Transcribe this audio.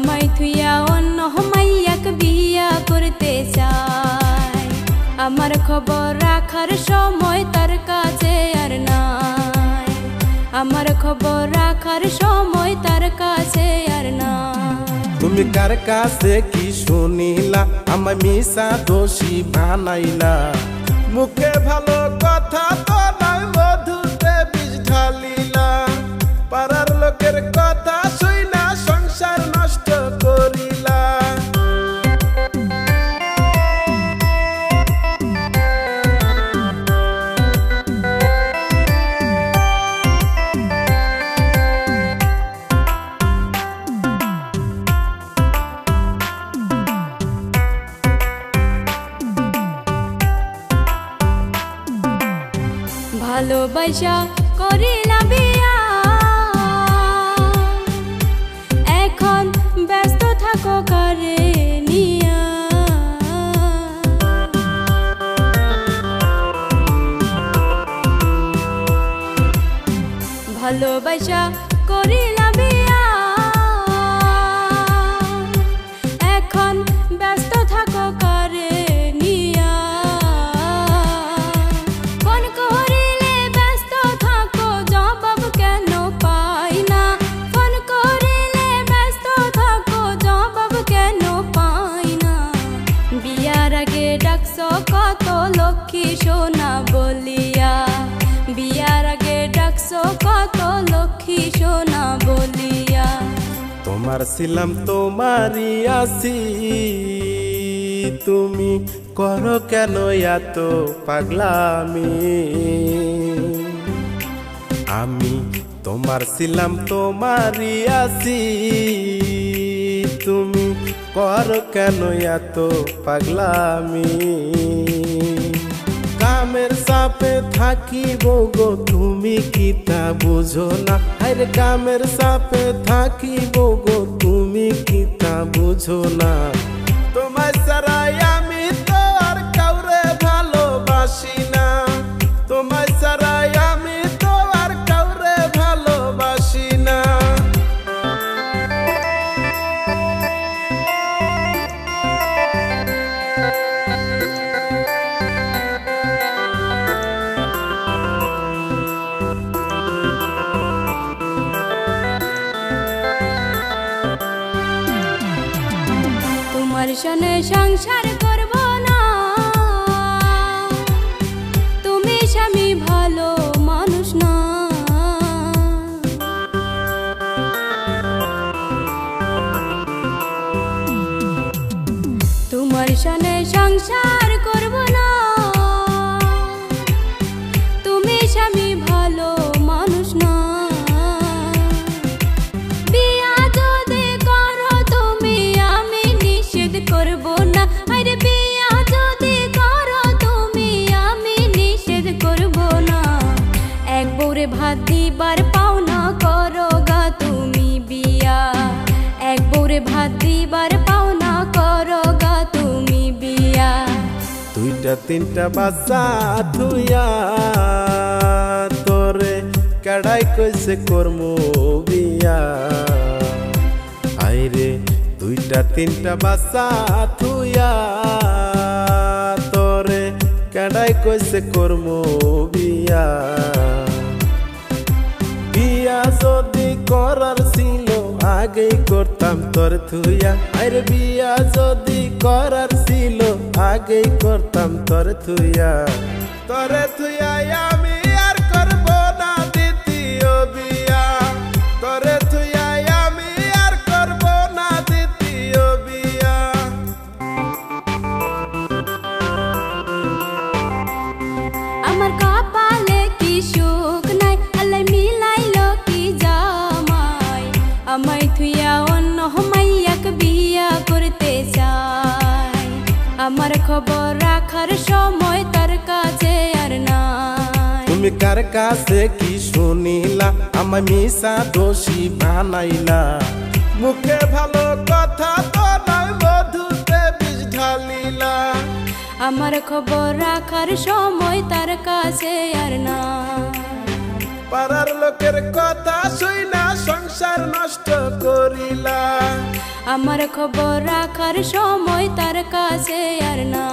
আমায় থুইয়া অন্য মাইয়াক বিয়া করতে চায়। আমার খবর রাখার সময় তার কাছে আর নাই, আমার খবর রাখার সময় তার কাছে আর নাই। তুমি কার কাছে কি শুনিলা, আমায় মিশা দোষী বানাইলা। মুখে ভালো কথা তো নয়, মধুতে বিষ ঢালিলা। পাড়ার লোকের কথা শুইনা সংসার নষ্ট করিলা। ভালোবাসা করিলা বিয়া, এখন ব্যস্ত থাকো কারে নিয়া। ভালোবাসা করিলা বিয়া, এখন ব্যস্ত থাকো কারে নিয়া। ফোন করিলে ব্যস্ত থাকো, জবাব কেন পাই না। ফোন করিলে ব্যস্ত থাকো, জবাব কেন পাই না। বিয়ার আগে ডাকছো কত লক্ষ্মী সোনা বলিয়া, বিয়ার আগে ডাকছো কত লক্ষ্মী সোনা বলিয়া। তোমার ছিলাম তোমারই আছি, তুমি করো কেন এত পাগলামি। আমি তোমার ছিলাম তোমারই আছি, তুমি করো কেন এত পাগলামি। কামের চাপে থাকিব গো তুমি কি তা বুঝো না। আরে কামের চাপে থাকিব গো তুমি কি তা বুঝো না। তোমায় ছাড়াই আমি তো আর কাউরে ভালোবাসি না, তোমায় ছাড়াই আমি তো আর কাউরে ভালোবাসি না। তোমার সনে সংসার করব না, তুমি স্বামী ভালো মানুষ না। তোমার সনে সংসার করব না, তুমি স্বামী ভালো মানুষ না। বিয়া যদি করো তুমি আমি নিষেধ করব না। আরে বিয়া যদি করো তুমি আমি নিষেধ করব না। এক বউরে ভাত দিবার পাওনা করো গা তুমি বিয়া, এক বউরে ভাত দিবার পাওনা করো গা তুমি বিয়া। দুইটা তিনটা বাচ্চা থুইয়া তোরে কাড়াই কইছে করমু বিয়া। আইরে দুইটা তিনটা বাচ্চা থুইয়া তোরে কাড়াই কইছে করমু বিয়া। বিয়া যদি করার ছিল আগেই করতাম তোর থুইয়া। আরে বিয়া যদি করার ছিল আগেই করতাম তোর থুইয়া। তোরে থুইয়া আমি আর করব না দ্বিতীয় বিয়া, তোরে থুইয়া আমি আর করব না দ্বিতীয় বিয়া। আমার কপালে কি সুখ নাই, আল্লাহ মিলাইলো কি জামাই। আমায় থুইয়া অন্য মাইয়াক বিয়া করতে চায়। আমার খবর রাখার সময় তার কাছে আর নাই। তুমি কার কাছে কি শুনিলা, আমায় মিশা দোষী বানাইলা। মুখে ভালো কথা তো নয়, মধুতে বিষ ঢালিলা। আমার খবর রাখার সময় তার কাছে আর নাই। পাড়ার লোকের কথা শুইনা সংসার নষ্ট করিলা। আমার খবর রাখার সময় তার কাছে আর না।